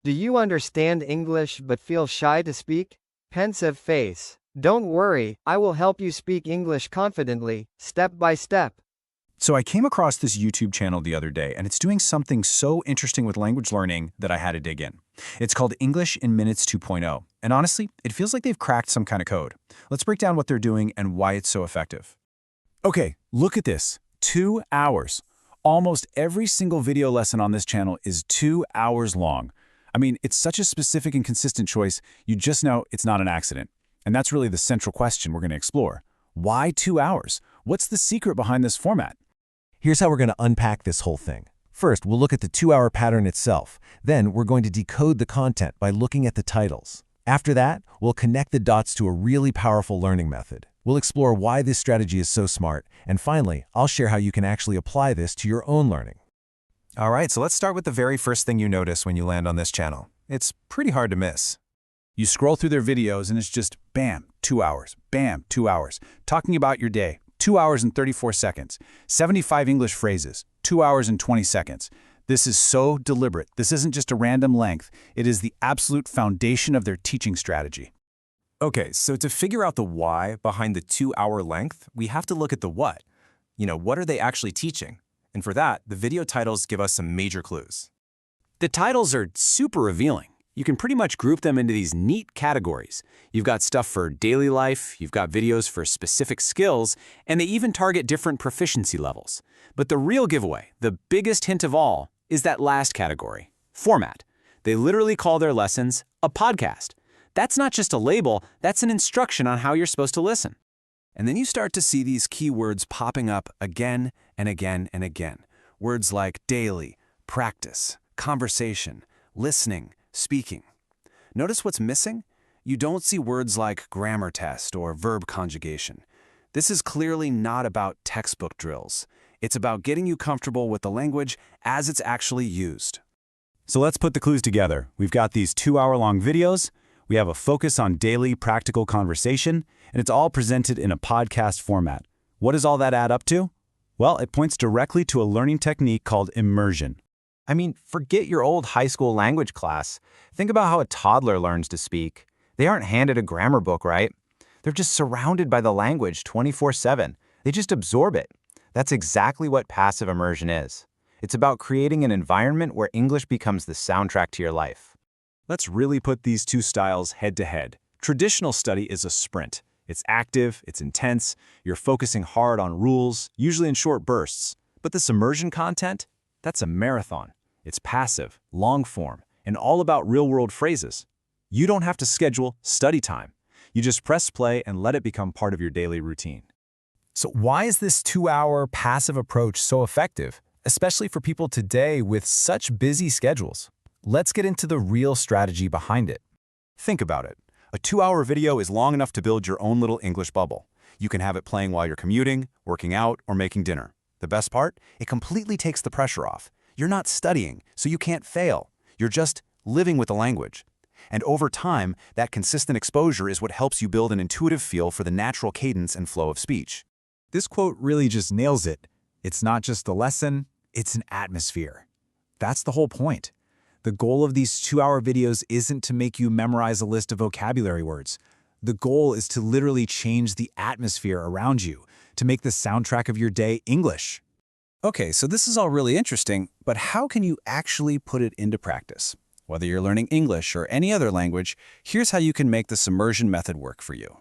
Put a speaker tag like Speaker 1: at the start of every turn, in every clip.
Speaker 1: Do you understand English but feel shy to speak? Pensive face. Don't worry, I will help you speak English confidently, step by step.
Speaker 2: So I came across this YouTube channel the other day, and it's doing something so interesting with language learning that I had to dig in. It's called English in Minutes 2.0, and honestly, it feels like they've cracked some kind of code. Let's break down what they're doing and why it's so effective. Okay, look at this. 2 hours. Almost every single video lesson on this channel is 2 hours long. I mean, it's such a specific and consistent choice, you just know it's not an accident. And that's really the central question we're going to explore. Why 2 hours? What's the secret behind this format?
Speaker 3: Here's how we're going to unpack this whole thing. First, we'll look at the 2-hour pattern itself. Then, we're going to decode the content by looking at the titles. After that, we'll connect the dots to a really powerful learning method. We'll explore why this strategy is so smart. And finally, I'll share how you can actually apply this to your own learning.
Speaker 2: All right, so let's start with the very first thing you notice when you land on this channel. It's pretty hard to miss. You scroll through their videos and it's just bam, 2 hours, bam, 2 hours, talking about your day. 2 hours and 34 seconds, 75 English phrases, 2 hours and 20 seconds. This is so deliberate. This isn't just a random length. It is the absolute foundation of their teaching strategy.
Speaker 4: Okay, so to figure out the why behind the 2-hour length, we have to look at the what. What are they actually teaching? And for that, the video titles give us some major clues.
Speaker 5: The titles are super revealing. You can pretty much group them into these neat categories. You've got stuff for daily life, you've got videos for specific skills, and they even target different proficiency levels. But the real giveaway, the biggest hint of all, is that last category, format. They literally call their lessons a podcast. That's not just a label, that's an instruction on how you're supposed to listen.
Speaker 4: And then you start to see these keywords popping up again and again and again. Words like daily, practice, conversation, listening, speaking. Notice what's missing? You don't see words like grammar test or verb conjugation. This is clearly not about textbook drills. It's about getting you comfortable with the language as it's actually used.
Speaker 2: So let's put the clues together. We've got these 2-hour-long videos, we have a focus on daily practical conversation, and it's all presented in a podcast format. What does all that add up to? Well, it points directly to a learning technique called immersion.
Speaker 6: I mean, forget your old high school language class. Think about how a toddler learns to speak. They aren't handed a grammar book, right? They're just surrounded by the language 24/7. They just absorb it. That's exactly what passive immersion is. It's about creating an environment where English becomes the soundtrack to your life.
Speaker 2: Let's really put these two styles head to head. Traditional study is a sprint. It's active, it's intense, you're focusing hard on rules, usually in short bursts. But this immersion content, that's a marathon. It's passive, long form, and all about real-world phrases. You don't have to schedule study time. You just press play and let it become part of your daily routine. So why is this 2-hour passive approach so effective, especially for people today with such busy schedules? Let's get into the real strategy behind it.
Speaker 4: Think about it. A 2-hour video is long enough to build your own little English bubble. You can have it playing while you're commuting, working out, or making dinner. The best part? It completely takes the pressure off. You're not studying, so you can't fail. You're just living with the language. And over time, that consistent exposure is what helps you build an intuitive feel for the natural cadence and flow of speech.
Speaker 2: This quote really just nails it. It's not just a lesson, it's an atmosphere. That's the whole point. The goal of these 2-hour videos isn't to make you memorize a list of vocabulary words. The goal is to literally change the atmosphere around you, to make the soundtrack of your day English.
Speaker 4: Okay, so this is all really interesting, but how can you actually put it into practice? Whether you're learning English or any other language, here's how you can make this immersion method work for you.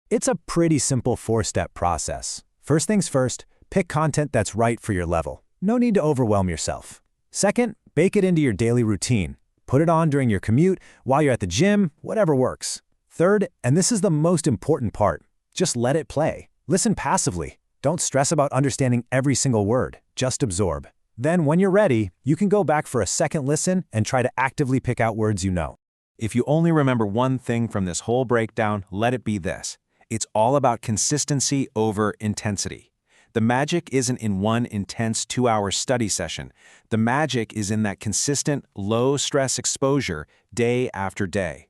Speaker 3: It's a pretty simple 4-step process. First things first, pick content that's right for your level. No need to overwhelm yourself. Second, bake it into your daily routine. Put it on during your commute, while you're at the gym, whatever works. Third, and this is the most important part, just let it play. Listen passively. Don't stress about understanding every single word. Just absorb. Then, when you're ready, you can go back for a second listen and try to actively pick out words you know.
Speaker 4: If you only remember one thing from this whole breakdown, let it be this. It's all about consistency over intensity. The magic isn't in one intense 2-hour study session. The magic is in that consistent, low-stress exposure day after day.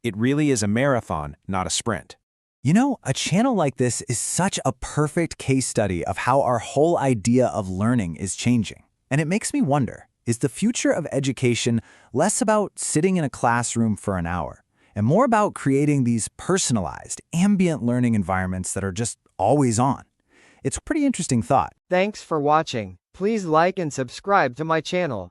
Speaker 4: It really is a marathon, not a sprint.
Speaker 3: You know, a channel like this is such a perfect case study of how our whole idea of learning is changing. And it makes me wonder, Is the future of education less about sitting in a classroom for an hour and more about creating these personalized, ambient learning environments that are just always on? It's a pretty interesting thought.
Speaker 1: Thanks for watching. Please like and subscribe to my channel.